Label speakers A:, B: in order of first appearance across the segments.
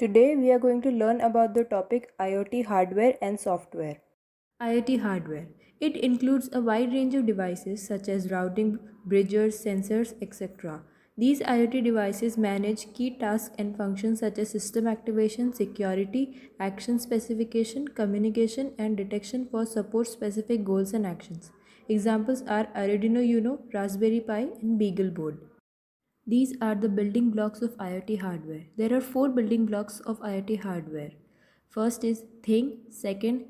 A: Today we are going to learn about the topic IoT hardware and software.
B: IoT hardware. It includes a wide range of devices such as routing, bridges, sensors, etc. These IoT devices manage key tasks and functions such as system activation, security, action specification, communication, and detection for support specific goals and actions. Examples are Arduino Uno, Raspberry Pi, and BeagleBoard. These are the building blocks of IoT hardware. There are four building blocks of IoT hardware. First is thing, second,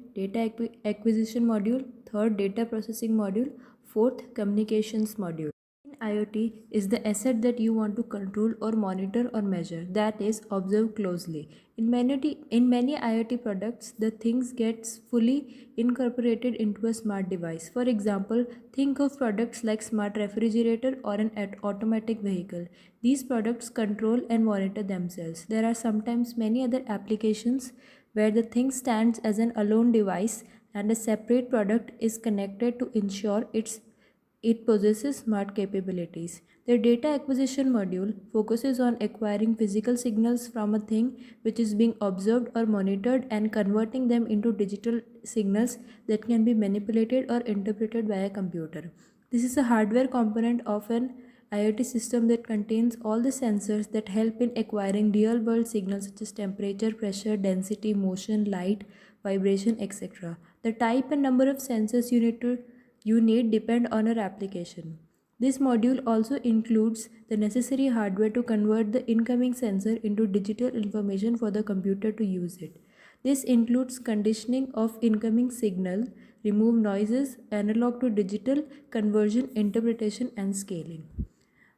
B: acquisition module, third, data processing module, fourth, communications module. In IoT is the asset that you want to control or monitor or measure, that is, observe closely. In many IoT products, the things gets fully incorporated into a smart device. For example, think of products like smart refrigerator or an automatic vehicle. These products control and monitor themselves. There are sometimes many other applications where the thing stands as an alone device and a separate product is connected to ensure it possesses smart capabilities. The data acquisition module focuses on acquiring physical signals from a thing which is being observed or monitored and converting them into digital signals that can be manipulated or interpreted by a computer. This is a hardware component of an IoT system that contains all the sensors that help in acquiring real world signals such as temperature, pressure, density, motion, light, vibration, etc. The type and number of sensors you need depend on your application. This module also includes the necessary hardware to convert the incoming sensor into digital information for the computer to use it. This includes conditioning of incoming signal, remove noises, analog to digital conversion, interpretation, and scaling.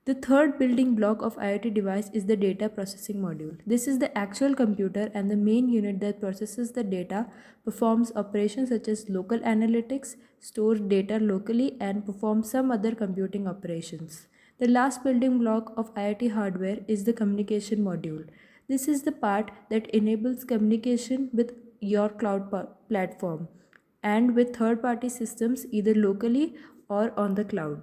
B: The third building block of IoT device is the data processing module. This is the actual computer and the main unit that processes the data, performs operations such as local analytics, stores data locally, and performs some other computing operations. The last building block of IoT hardware is the communication module. This is the part that enables communication with your platform and with third party systems either locally or on the cloud.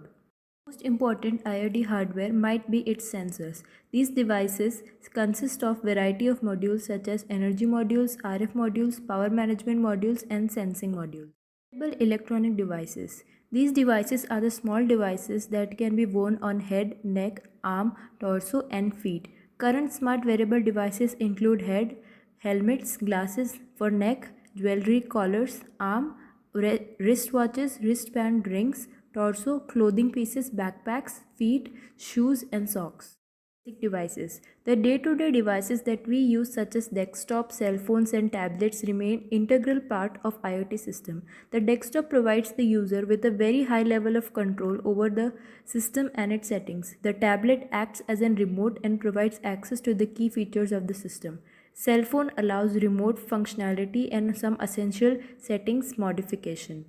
B: Most important IoT hardware might be its sensors. These devices consist of variety of modules such as energy modules, RF modules, power management modules, and sensing modules. Wearable electronic devices. These devices are the small devices that can be worn on head, neck, arm, torso, and feet. Current smart wearable devices include helmets, glasses for neck, jewelry, collars, arm, wristwatches, wristband rings, torso, clothing pieces, backpacks, feet, shoes, and socks. Basic devices. The day-to-day devices that we use such as desktop, cell phones and tablets remain integral part of IoT system. The desktop provides the user with a very high level of control over the system and its settings. The tablet acts as a remote and provides access to the key features of the system. Cell phone allows remote functionality and some essential settings modification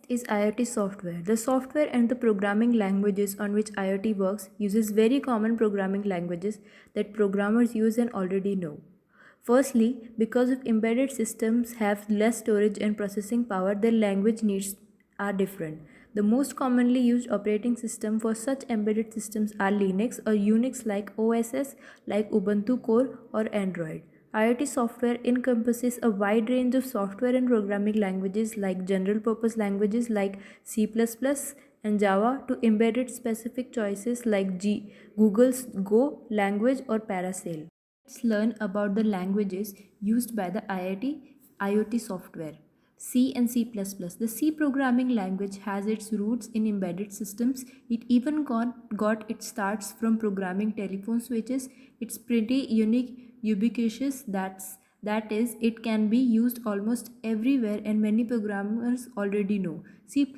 B: is IoT software. The software and the programming languages on which IoT works uses very common programming languages that programmers use and already know. Firstly, because of embedded systems have less storage and processing power, their language needs are different. The most commonly used operating system for such embedded systems are Linux or Unix like OSS like Ubuntu Core or Android. IoT software encompasses a wide range of software and programming languages like general purpose languages like C++ and Java to embedded specific choices like Google's Go language or Parasail. Let's learn about the languages used by the IoT software. C and C++. The C programming language has its roots in embedded systems. It even got its starts from programming telephone switches. It's pretty unique, ubiquitous. That is, it can be used almost everywhere and many programmers already know. C++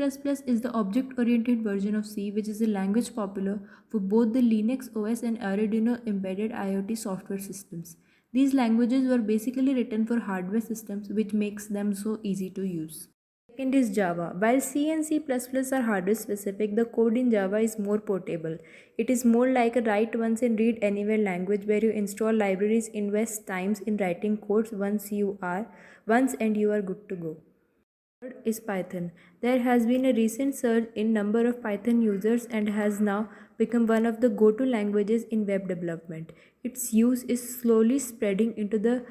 B: is the object-oriented version of C, which is a language popular for both the Linux OS and Arduino embedded IoT software systems. These languages were basically written for hardware systems, which makes them so easy to use. Second is Java. While C and C++ are hardware specific, the code in Java is more portable. It is more like a write once and read anywhere language where you install libraries, invest times in writing codes once and you are good to go. Third is Python. There has been a recent surge in number of Python users and has now become one of the go-to languages in web development. Its use is slowly spreading into the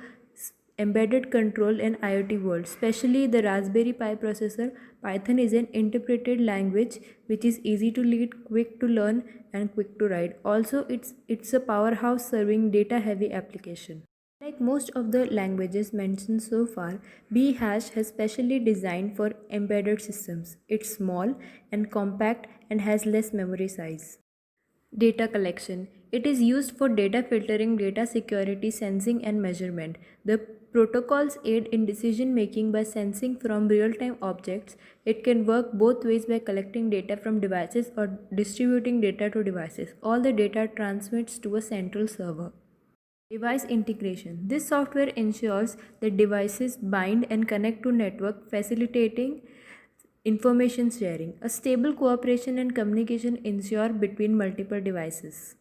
B: embedded control and IoT world, especially the Raspberry Pi processor. Python is an interpreted language which is easy to read, quick to learn, and quick to write. Also, it's a powerhouse serving data-heavy application. Like most of the languages mentioned so far, Bhash has specially designed for embedded systems. It's small and compact and has less memory size. Data collection. It is used for data filtering, data security, sensing, and measurement. The protocols aid in decision making by sensing from real time objects. It can work both ways by collecting data from devices or distributing data to devices. All the data transmits to a central server. Device integration. This software ensures that devices bind and connect to network, facilitating information sharing. A stable cooperation and communication ensure between multiple devices.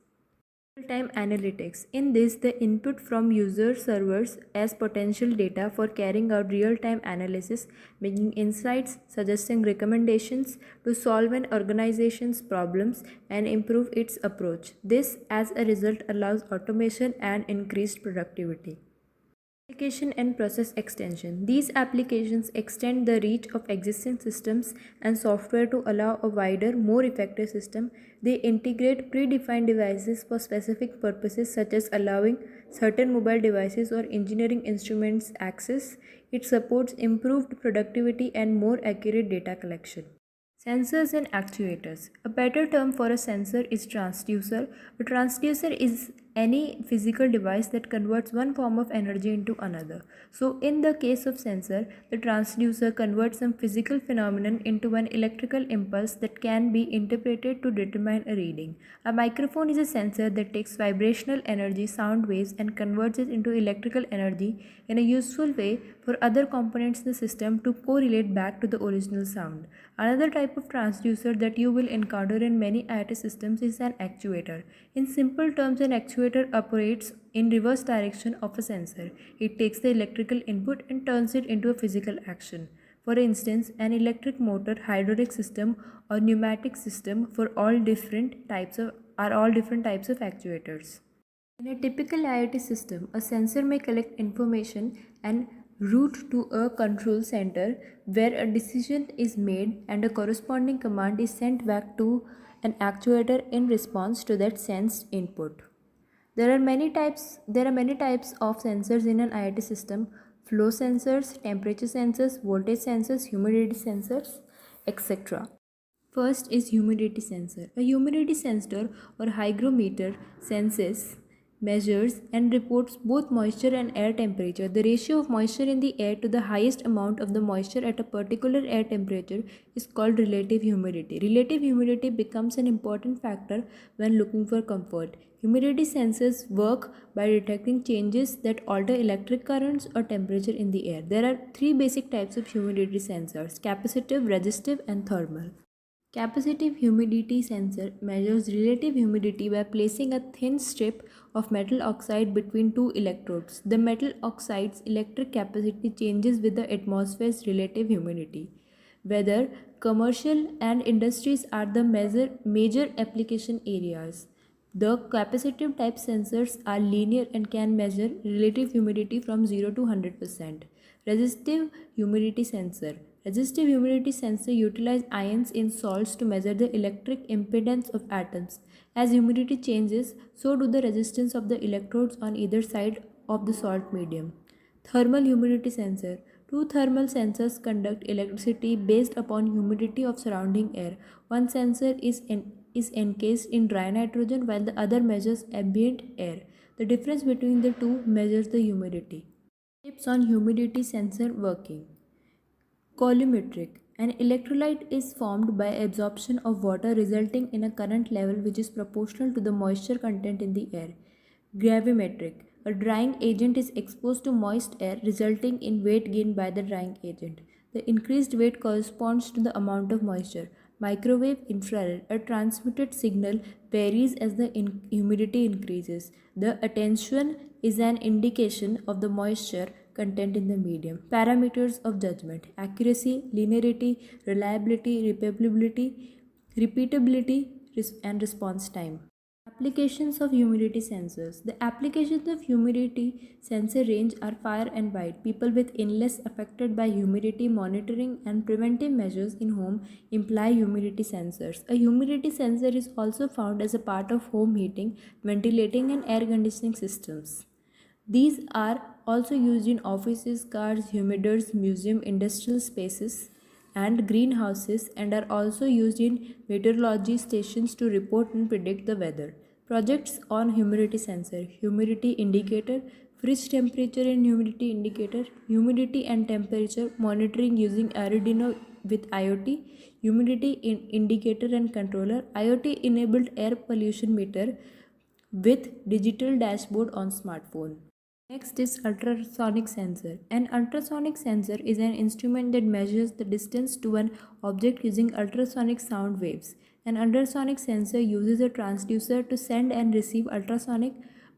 B: Real-time analytics. In this, the input from user servers as potential data for carrying out real-time analysis, making insights, suggesting recommendations to solve an organization's problems and improve its approach. This, as a result, allows automation and increased productivity. Application and process extension. These applications extend the reach of existing systems and software to allow a wider, more effective system. They integrate predefined devices for specific purposes, such as allowing certain mobile devices or engineering instruments access. It supports improved productivity and more accurate data collection. Sensors and actuators. A better term for a sensor is transducer. A transducer is any physical device that converts one form of energy into another. So, in the case of sensor, the transducer converts some physical phenomenon into an electrical impulse that can be interpreted to determine a reading. A microphone is a sensor that takes vibrational energy, sound waves, and converts it into electrical energy in a useful way for other components in the system to correlate back to the original sound. Another type of transducer that you will encounter in many IoT systems is an actuator. In simple terms, an actuator operates in reverse direction of a sensor. It takes the electrical input and turns it into a physical action. For instance, an electric motor, hydraulic system, or pneumatic system are all different types of actuators. In a typical IoT system, a sensor may collect information and route to a control center where a decision is made and a corresponding command is sent back to an actuator in response to that sensed input. There are many types of sensors in an IoT system: flow sensors, temperature sensors, voltage sensors, humidity sensors, etc. First is humidity sensor. A humidity sensor or hygrometer senses, measures, and reports both moisture and air temperature. The ratio of moisture in the air to the highest amount of the moisture at a particular air temperature is called relative humidity. Relative humidity becomes an important factor when looking for comfort. Humidity sensors work by detecting changes that alter electric currents or temperature in the air. There are three basic types of humidity sensors: capacitive, resistive, and thermal. Capacitive humidity sensor measures relative humidity by placing a thin strip of metal oxide between two electrodes. The metal oxide's electric capacity changes with the atmosphere's relative humidity. Whether commercial and industries are the major application areas. The capacitive type sensors are linear and can measure relative humidity from 0 to 100%. Resistive humidity sensor. Resistive humidity sensor utilize ions in salts to measure the electric impedance of atoms. As humidity changes, so do the resistance of the electrodes on either side of the salt medium. Thermal humidity sensor. Two thermal sensors conduct electricity based upon humidity of surrounding air. One sensor is encased in dry nitrogen while the other measures ambient air. The difference between the two measures the humidity. Tips on humidity sensor working. Colorimetric. An electrolyte is formed by absorption of water resulting in a current level which is proportional to the moisture content in the air. Gravimetric. A drying agent is exposed to moist air resulting in weight gain by the drying agent. The increased weight corresponds to the amount of moisture. Microwave infrared. A transmitted signal varies as the humidity increases. The attention is an indication of the moisture content in the medium. Parameters of judgment: accuracy, linearity, reliability, repeatability, and response time. Applications of humidity sensors. The applications of humidity sensor range are far and wide. People with illness affected by humidity monitoring and preventive measures in home imply humidity sensors. A humidity sensor is also found as a part of home heating, ventilating, and air conditioning systems. These are also used in offices, cars, humidors, museum, industrial spaces, and greenhouses, and are also used in meteorology stations to report and predict the weather. Projects on humidity sensor, humidity indicator, fridge temperature and humidity indicator, humidity and temperature monitoring using Arduino with IoT, humidity indicator and controller, IoT enabled air pollution meter with digital dashboard on smartphone. Next is ultrasonic sensor. An ultrasonic sensor is an instrument that measures the distance to an object using ultrasonic sound waves. An ultrasonic sensor uses a transducer to send and receive ultrasonic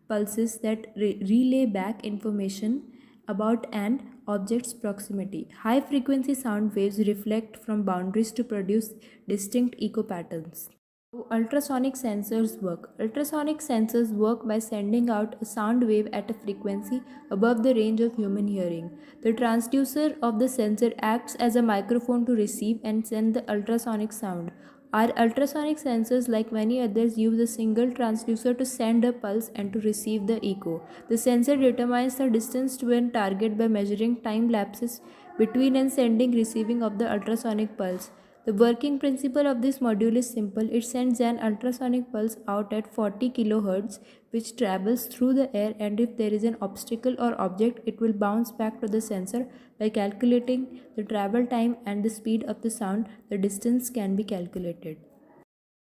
B: pulses that relay back information about an object's proximity. High frequency sound waves reflect from boundaries to produce distinct echo patterns. How ultrasonic sensors work. Ultrasonic sensors work by sending out a sound wave at a frequency above the range of human hearing. The transducer of the sensor acts as a microphone to receive and send the ultrasonic sound. Our ultrasonic sensors, like many others, use a single transducer to send a pulse and to receive the echo. The sensor determines the distance to a target by measuring time lapses between and sending receiving of the ultrasonic pulse. The working principle of this module is simple. It sends an ultrasonic pulse out at 40 kHz, which travels through the air, and if there is an obstacle or object, it will bounce back to the sensor. By calculating the travel time and the speed of the sound, the distance can be calculated.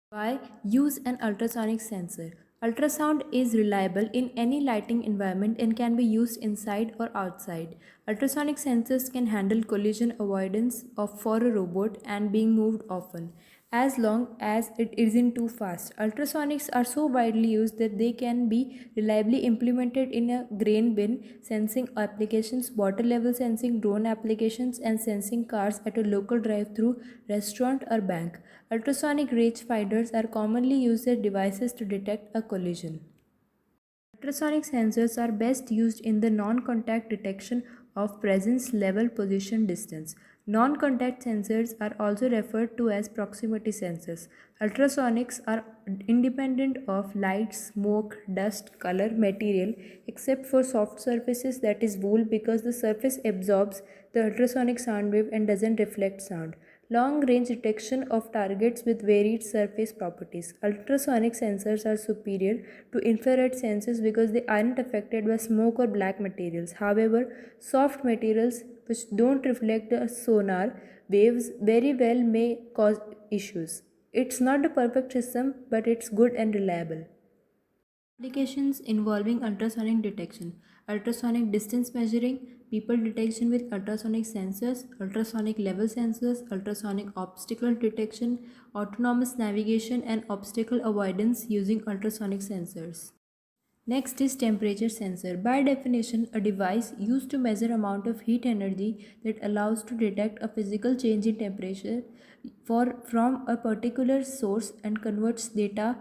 B: Why use an ultrasonic sensor? Ultrasound is reliable in any lighting environment and can be used inside or outside. Ultrasonic sensors can handle collision avoidance for a robot and being moved often, as long as it isn't too fast. Ultrasonics are so widely used that they can be reliably implemented in a grain bin sensing applications, water level sensing, drone applications, and sensing cars at a local drive-through restaurant or bank. Ultrasonic range finders are commonly used as devices to detect a collision. Ultrasonic sensors are best used in the non-contact detection of presence, level, position, distance. Non-contact sensors are also referred to as proximity sensors. Ultrasonics are independent of light, smoke, dust, color, material, except for soft surfaces, that is wool, because the surface absorbs the ultrasonic sound wave and doesn't reflect sound. Long range detection of targets with varied surface properties. Ultrasonic sensors are superior to infrared sensors because they aren't affected by smoke or black materials. However, soft materials which don't reflect the sonar waves very well may cause issues. It's not a perfect system, but it's good and reliable. Applications involving ultrasonic detection, ultrasonic distance measuring, people detection with ultrasonic sensors, ultrasonic level sensors, ultrasonic obstacle detection, autonomous navigation, and obstacle avoidance using ultrasonic sensors. Next is temperature sensor. By definition, a device used to measure amount of heat energy that allows to detect a physical change in temperature from a particular source and converts data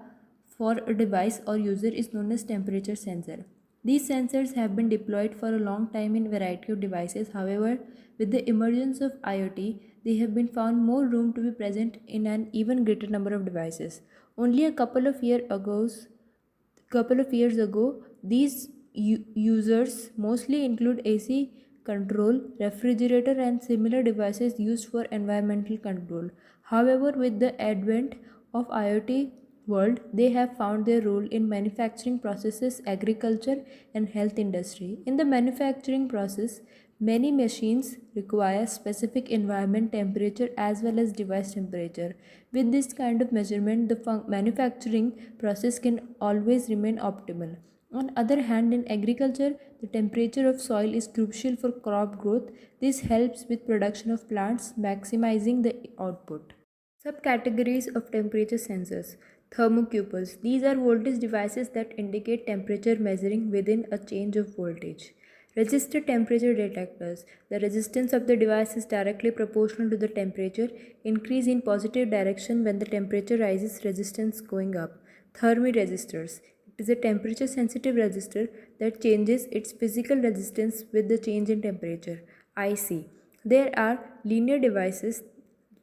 B: for a device or user is known as temperature sensor. These sensors have been deployed for a long time in a variety of devices. However, with the emergence of IoT, they have been found more room to be present in an even greater number of devices. Only a couple of years ago, these users mostly include AC control, refrigerator, and similar devices used for environmental control. However, with the advent of IoT world, they have found their role in manufacturing processes, agriculture, and health industry. In the manufacturing process, many machines require specific environment temperature as well as device temperature. With this kind of measurement, the manufacturing process can always remain optimal. On other hand, in agriculture, the temperature of soil is crucial for crop growth. This helps with production of plants, maximizing the output. Subcategories of temperature sensors. Thermocouples. These are voltage devices that indicate temperature measuring within a change of voltage. Resistor temperature detectors. The resistance of the device is directly proportional to the temperature. Increase in positive direction when the temperature rises, resistance going up. Thermoresistors. It is a temperature sensitive resistor that changes its physical resistance with the change in temperature. IC. There are linear devices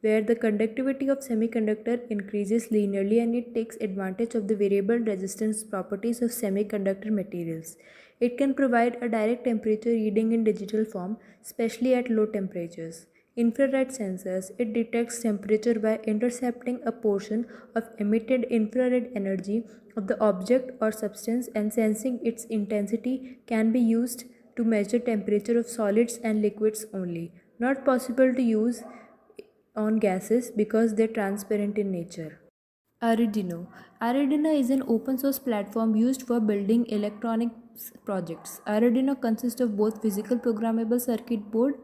B: where the conductivity of semiconductor increases linearly and it takes advantage of the variable resistance properties of semiconductor materials. It can provide a direct temperature reading in digital form, especially at low temperatures. Infrared sensors. It detects temperature by intercepting a portion of emitted infrared energy of the object or substance, and sensing its intensity can be used to measure temperature of solids and liquids only. Not possible to use on gases because they're transparent in nature. Arduino. Arduino is an open source platform used for building electronics projects. Arduino consists of both physical programmable circuit board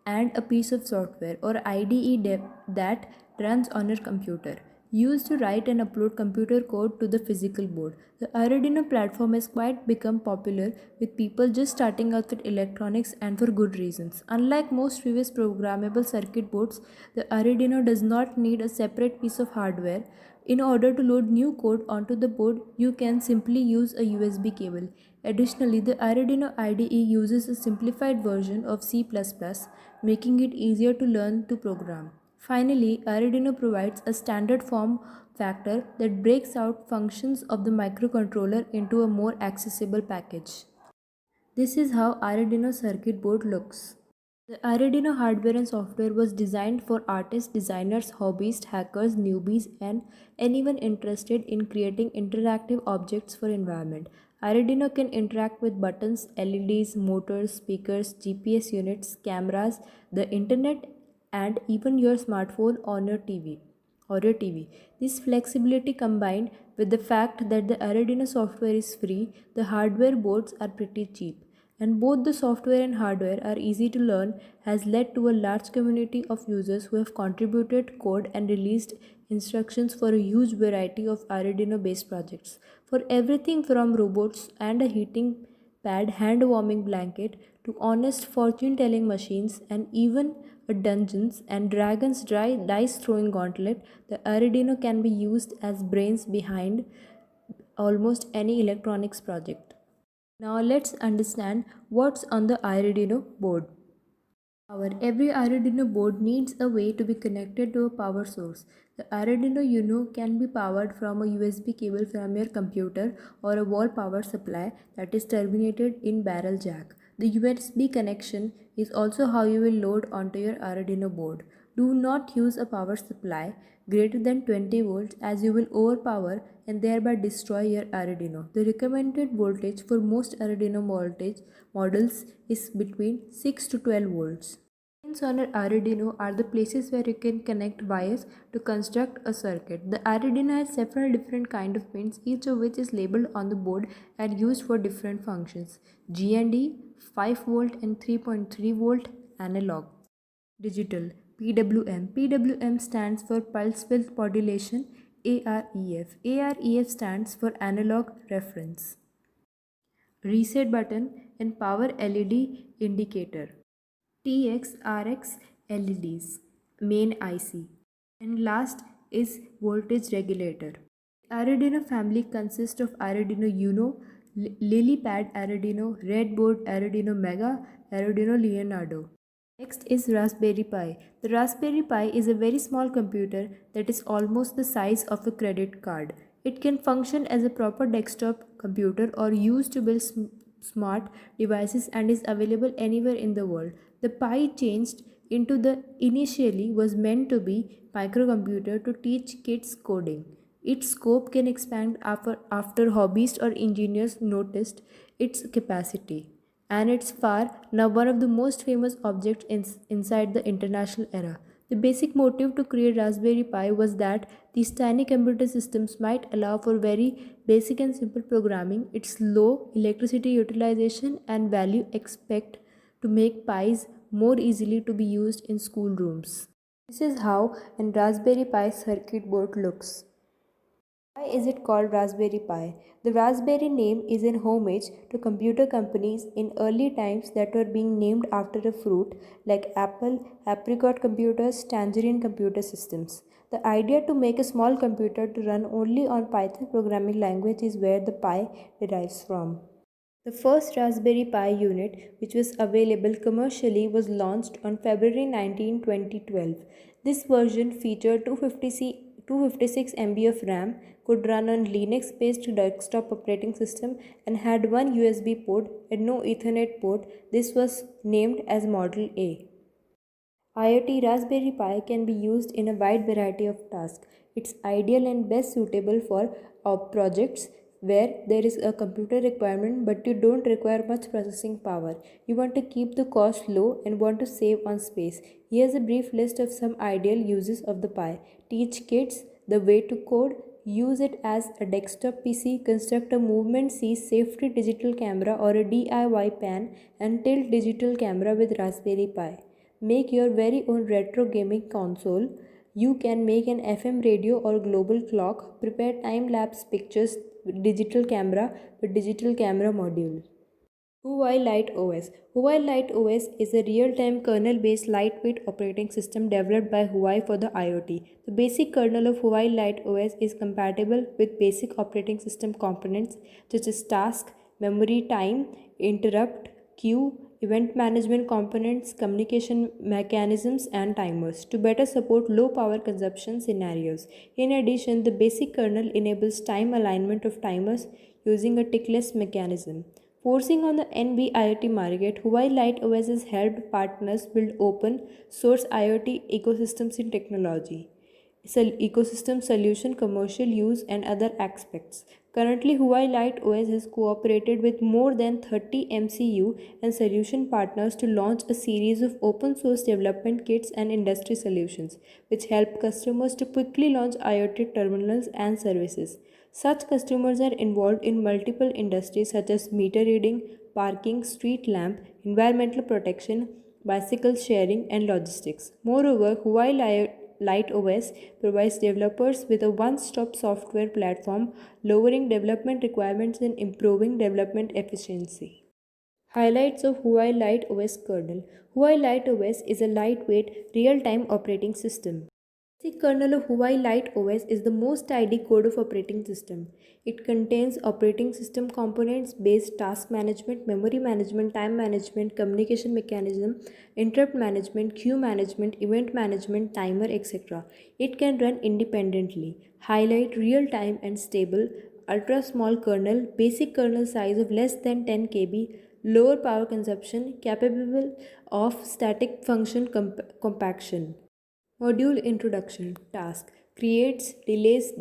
B: and a piece of software or that runs on your computer, used to write and upload computer code to the physical board. The Arduino platform has quite become popular with people just starting out with electronics, and for good reasons. Unlike most previous programmable circuit boards, the Arduino does not need a separate piece of hardware. In order to load new code onto the board, you can simply use a USB cable. Additionally, the Arduino IDE uses a simplified version of C++, making it easier to learn to program. Finally, Arduino provides a standard form factor that breaks out functions of the microcontroller into a more accessible package. This is how Arduino circuit board looks. The Arduino hardware and software was designed for artists, designers, hobbyists, hackers, newbies, and anyone interested in creating interactive objects for environment. Arduino can interact with buttons, LEDs, motors, speakers, GPS units, cameras, the internet, and even your smartphone on your TV or your TV. This flexibility combined with the fact that the Arduino software is free, the hardware boards are pretty cheap, and both the software and hardware are easy to learn, has led to a large community of users who have contributed code and released instructions for a huge variety of Arduino based projects. For everything from robots and a heating pad hand warming blanket to honest fortune telling machines and even a Dungeons and Dragons dice throwing gauntlet, the Arduino can be used as brains behind almost any electronics project. Now let's understand what's on the Arduino board. Every Arduino board needs a way to be connected to a power source. The Arduino Uno can be powered from a USB cable from your computer or a wall power supply that is terminated in barrel jack. The USB connection is also how you will load onto your Arduino board. Do not use a power supply greater than 20 volts as you will overpower and thereby destroy your Arduino. The recommended voltage for most Arduino models is between 6 to 12 volts. Pins on an Arduino are the places where you can connect wires to construct a circuit. The Arduino has several different kinds of pins, each of which is labeled on the board and used for different functions. GND, 5 volt and 3.3 volt analog. Digital, PWM. PWM stands for pulse width modulation. AREF. AREF stands for analog reference. Reset button and power LED indicator. TX, RX, LEDs, main IC. And last is voltage regulator. Arduino family consists of Arduino Uno, LilyPad Arduino, Redboard Arduino Mega, Arduino Leonardo. Next is Raspberry Pi. The Raspberry Pi is a very small computer that is almost the size of a credit card. It can function as a proper desktop computer or used to build smart devices and is available anywhere in the world. The Pi changed into the initially was meant to be microcomputer to teach kids coding. Its scope can expand after hobbyists or engineers noticed its capacity, and it's far now one of the most famous objects inside the international era. The basic motive to create Raspberry Pi was that these tiny computer systems might allow for very basic and simple programming. Its low electricity utilization and value expect to make Pis more easily to be used in schoolrooms. This is how a Raspberry Pi circuit board looks.
A: Why is it called Raspberry Pi? The Raspberry name is in homage to computer companies in early times that were being named after a fruit like apple, apricot computers, tangerine computer systems. The idea to make a small computer to run only on Python programming language is where the Pi derives from. The first Raspberry Pi unit, which was available commercially, was launched on February 19, 2012. This version featured 256 MB of RAM, could run on Linux based desktop operating system, and had one USB port and no Ethernet port. This was named as Model A. IoT Raspberry Pi can be used in a wide variety of tasks. It's ideal and best suitable for projects where there is a computer requirement but you don't require much processing power. You want to keep the cost low and want to save on space. Here's a brief list of some ideal uses of the Pi. Teach kids the way to code, use it as a desktop PC, construct a movement C safety digital camera or a DIY pan and tilt digital camera with Raspberry Pi. Make your very own retro gaming console. You can make an FM radio or global clock, prepare time lapse pictures with digital camera module. Huawei Light OS. Huawei Light OS is a real-time kernel-based lightweight operating system developed by Huawei for the IoT. The basic kernel of Huawei Light OS is compatible with basic operating system components such as task, memory, time, interrupt, queue, event management components, communication mechanisms, and timers to better support low power consumption scenarios. In addition, the basic kernel enables time alignment of timers using a tickless mechanism. Forcing on the NB IoT market, Huawei Light OS has helped partners build open source IoT ecosystems in technology, ecosystem solution, commercial use, and other aspects. Currently, Huawei Light OS has cooperated with more than 30 MCU and solution partners to launch a series of open source development kits and industry solutions, which help customers to quickly launch IoT terminals and services. Such customers are involved in multiple industries such as meter reading, parking, street lamp, environmental protection, bicycle sharing, and logistics. Moreover, Huawei Light OS provides developers with a one-stop software platform, lowering development requirements and improving development efficiency. Highlights of Huawei Light OS kernel. Huawei Light OS is a lightweight, real-time operating system. The kernel of Huawei Light OS is the most tidy code of operating system. It contains operating system components based task management, memory management, time management, communication mechanism, interrupt management, queue management, event management, timer, etc. It can run independently. Highlight real time and stable, ultra small kernel, basic kernel size of less than 10 KB, lower power consumption, capable of static function compaction. Module Introduction. Task creates, delays,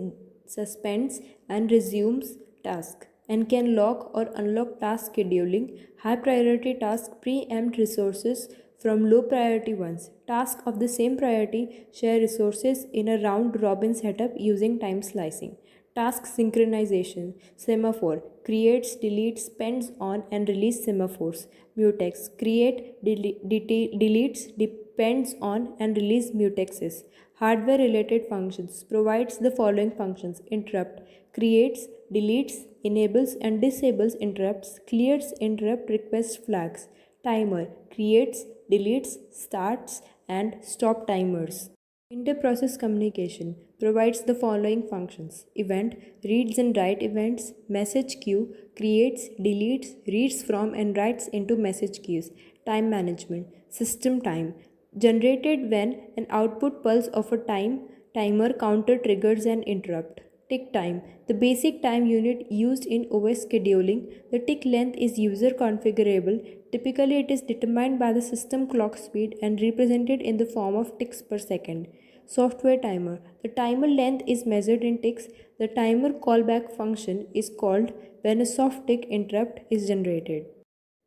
A: suspends, and resumes task and can lock or unlock task scheduling. High priority tasks preempt resources from low priority ones. Tasks of the same priority share resources in a round robin setup using time slicing. Task synchronization. Semaphore creates, deletes, spends on and release semaphores. Mutex create, deletes, depends on and release mutexes. Hardware related functions provides the following functions: interrupt creates, deletes, enables and disables interrupts, clears interrupt request flags. Timer creates, deletes, starts and stop timers. Inter-process communication provides the following functions: event reads and writes events, message queue creates, deletes, reads from and writes into message queues, time management, system time generated when an output pulse of a timer counter triggers an interrupt. Tick time, the basic time unit used in OS scheduling. The tick length is user configurable. Typically, it is determined by the system clock speed and represented in the form of ticks per second. Software timer, the timer length is measured in ticks. The timer callback function is called when a soft tick interrupt is generated.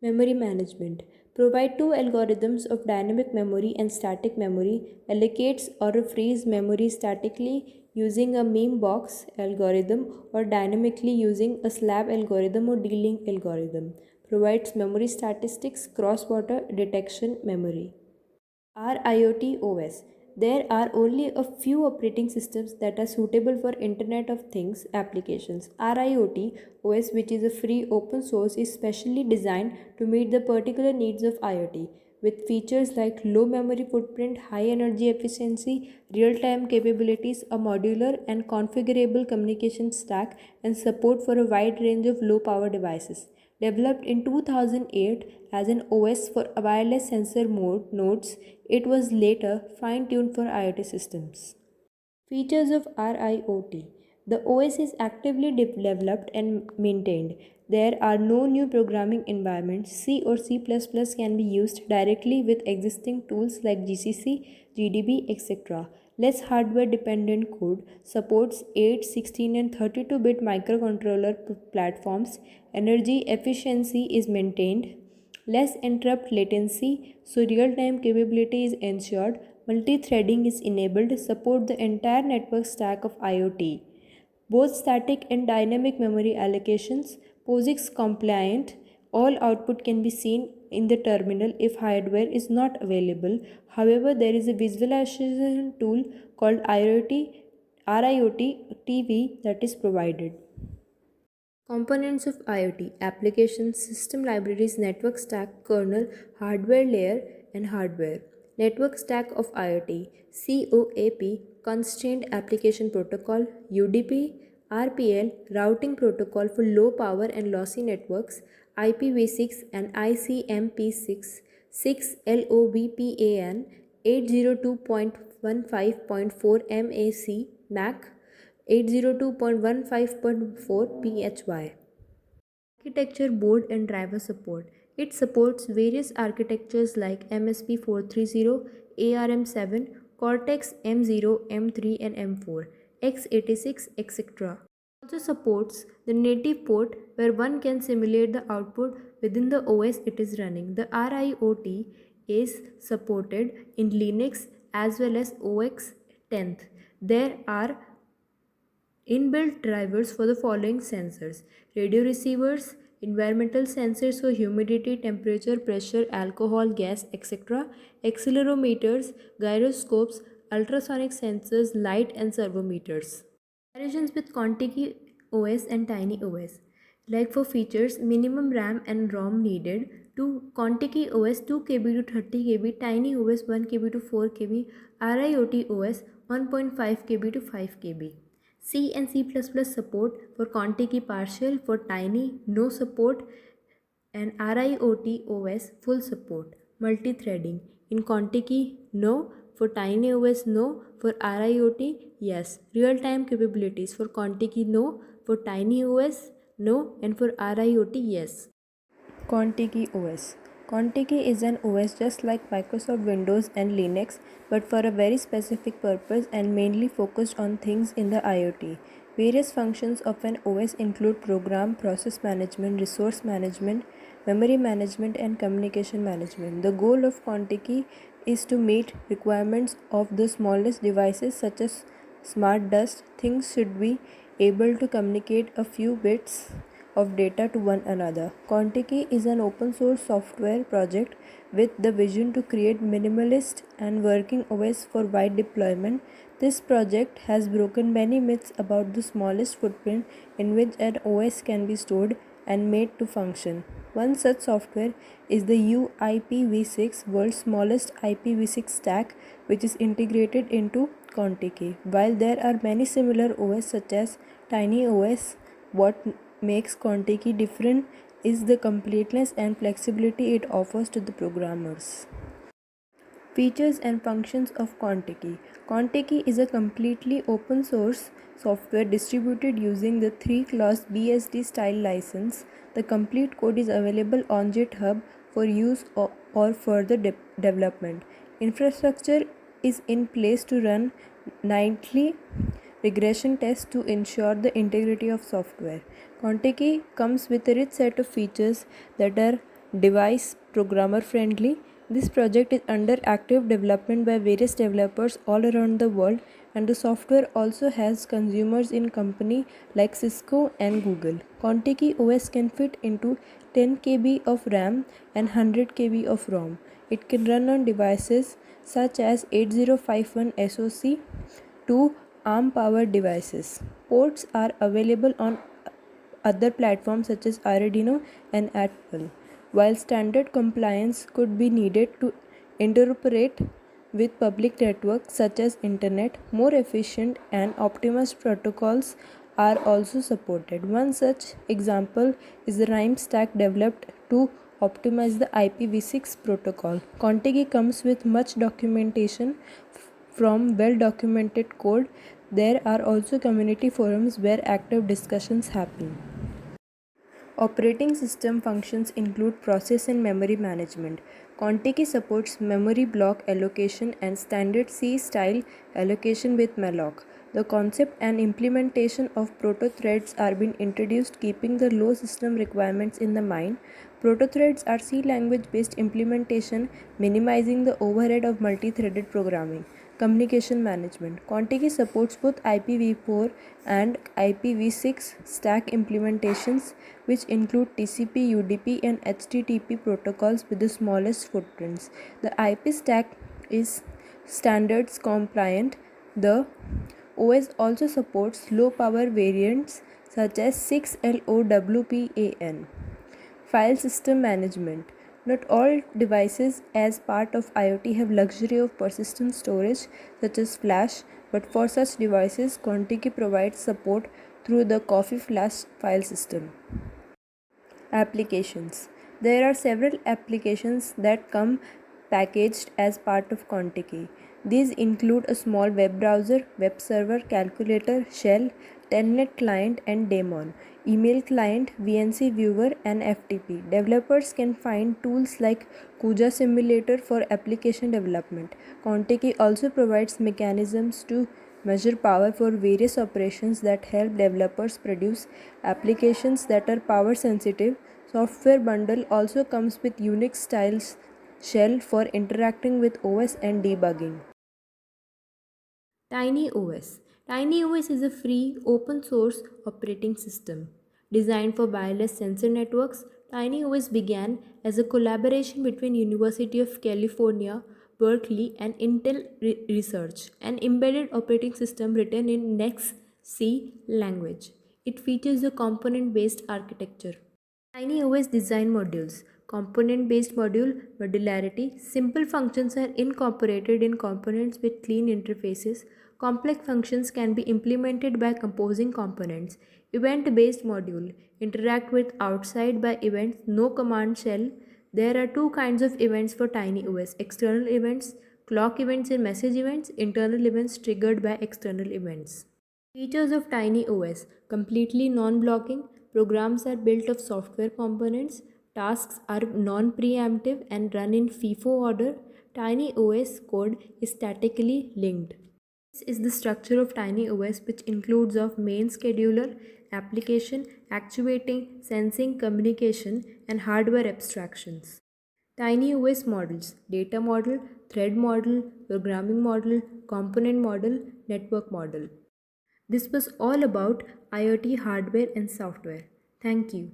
A: Memory management. Provide two algorithms of dynamic memory and static memory, allocates or frees memory statically using a meme box algorithm or dynamically using a slab algorithm or D-link algorithm. Provides memory statistics, cross-border detection memory. Our IoT OS. There are only a few operating systems that are suitable for Internet of Things applications. RIoT OS, which is a free open source, is specially designed to meet the particular needs of IoT with features like low memory footprint, high energy efficiency, real-time capabilities, a modular and configurable communication stack, and support for a wide range of low-power devices. Developed in 2008 as an OS for wireless sensor nodes, it was later fine-tuned for IoT systems. Features of RIoT. The OS is actively developed and maintained. There are no new programming environments. C or C++ can be used directly with existing tools like GCC, GDB, etc. Less hardware dependent code supports 8, 16, and 32-bit microcontroller platforms. Energy efficiency is maintained, less interrupt latency, so real-time capability is ensured, multi-threading is enabled, support the entire network stack of IoT. Both static and dynamic memory allocations, POSIX compliant, all output can be seen in the terminal if hardware is not available. However, there is a visualization tool called RIoT TV that is provided. Components of IoT: applications, system libraries, network stack, kernel, hardware layer, and hardware. Network stack of IoT: COAP, Constrained Application Protocol, UDP, RPL, Routing Protocol for low power and lossy networks, IPv6 and ICMP6, 6LoWPAN, 802.15.4 MAC, MAC, 802.15.4 PHY. Architecture, board, and driver support. It supports various architectures like MSP430, ARM7, Cortex M0, M3, and M4, x86, etc. It also supports the native port where one can simulate the output within the OS it is running. The RIoT is supported in Linux as well as OS 10th. There are inbuilt drivers for the following sensors: radio receivers, environmental sensors for humidity, temperature, pressure, alcohol, gas, etc., accelerometers, gyroscopes, ultrasonic sensors, light, and servometers. Comparisons with Contiki OS and Tiny OS. Like for features, minimum RAM and ROM needed to Contiki OS 2 KB to 30 KB, Tiny OS 1 KB to 4 KB, RIoT OS 1.5 KB to 5 KB. C and C++ support for Contiki partial, for Tiny no support, and RIoT OS full support. Multi-threading in Contiki no, for Tiny OS no, for RIoT yes. Real-time capabilities for Contiki no, for Tiny OS no, and for RIoT yes. Contiki OS. Contiki is an OS just like Microsoft Windows and Linux, but for a very specific purpose and mainly focused on things in the IoT. Various functions of an OS include program, process management, resource management, memory management, and communication management. The goal of Contiki is to meet requirements of the smallest devices such as smart dust. Things should be able to communicate a few bits of data to one another. Contiki is an open source software project with the vision to create minimalist and working OS for wide deployment. This project has broken many myths about the smallest footprint in which an OS can be stored and made to function. One such software is the UIPv6, world's smallest IPv6 stack, which is integrated into Contiki. While there are many similar OS such as Tiny OS, what makes Contiki different is the completeness and flexibility it offers to the programmers. Features and functions of Contiki. Contiki is a completely open source software distributed using the 3-clause BSD style license. The complete code is available on GitHub for use or further development. Infrastructure is in place to run nightly regression tests to ensure the integrity of software. Contiki comes with a rich set of features that are device programmer friendly. This project is under active development by various developers all around the world, and the software also has consumers in companies like Cisco and Google. Contiki OS can fit into
B: 10 KB of RAM and 100 KB of ROM. It can run on devices such as 8051 SoC to ARM powered devices. Ports are available on other platforms such as Arduino and Apple, while standard compliance could be needed to interoperate with public networks such as Internet. More efficient and optimized protocols are also supported. One such example is the RIME stack developed to optimize the IPv6 protocol. Contiki comes with much documentation from well documented code. There are also community forums where active discussions happen. Operating system functions include process and memory management. Contiki supports memory block allocation and standard C style allocation with malloc. The concept and implementation of proto-threads are being introduced, keeping the low system requirements in the mind. Proto-threads are C language based implementation, minimizing the overhead of multi-threaded programming. Communication management. Contiki supports both IPv4 and IPv6 stack implementations, which include TCP, UDP, and HTTP protocols with the smallest footprints. The IP stack is standards compliant. The OS also supports low power variants such as 6LOWPAN. File system management. Not all devices as part of IoT have luxury of persistent storage such as flash, but for such devices, Contiki provides support through the Coffee Flash file system. Applications. There are several applications that come packaged as part of Contiki. These include a small web browser, web server, calculator, shell, telnet client, and daemon, email client, VNC viewer, and FTP. Developers can find tools like Kuja Simulator for application development. Contiki also provides mechanisms to measure power for various operations that help developers produce applications that are power sensitive. Software bundle also comes with Unix style shell for interacting with OS and debugging. TinyOS. TinyOS is a free, open source operating system. Designed for wireless sensor networks, TinyOS began as a collaboration between University of California, Berkeley and Intel Research, an embedded operating system written in Next C language. It features a component-based architecture. TinyOS design modules. Component based module modularity. Simple functions are incorporated in components with clean interfaces. Complex functions can be implemented by composing components. Event based module. Interact with outside by events, no command shell. There are two kinds of events for TinyOS: external events, clock events, and message events, internal events triggered by external events. Features of TinyOS: completely non-blocking. Programs are built of software components. Tasks are non-preemptive and run in FIFO order. TinyOS code is statically linked. This is the structure of TinyOS, which includes of main scheduler, application, actuating, sensing, communication, and hardware abstractions. TinyOS models: data model, thread model, programming model, component model, network model. This was all about IoT hardware and software. Thank you.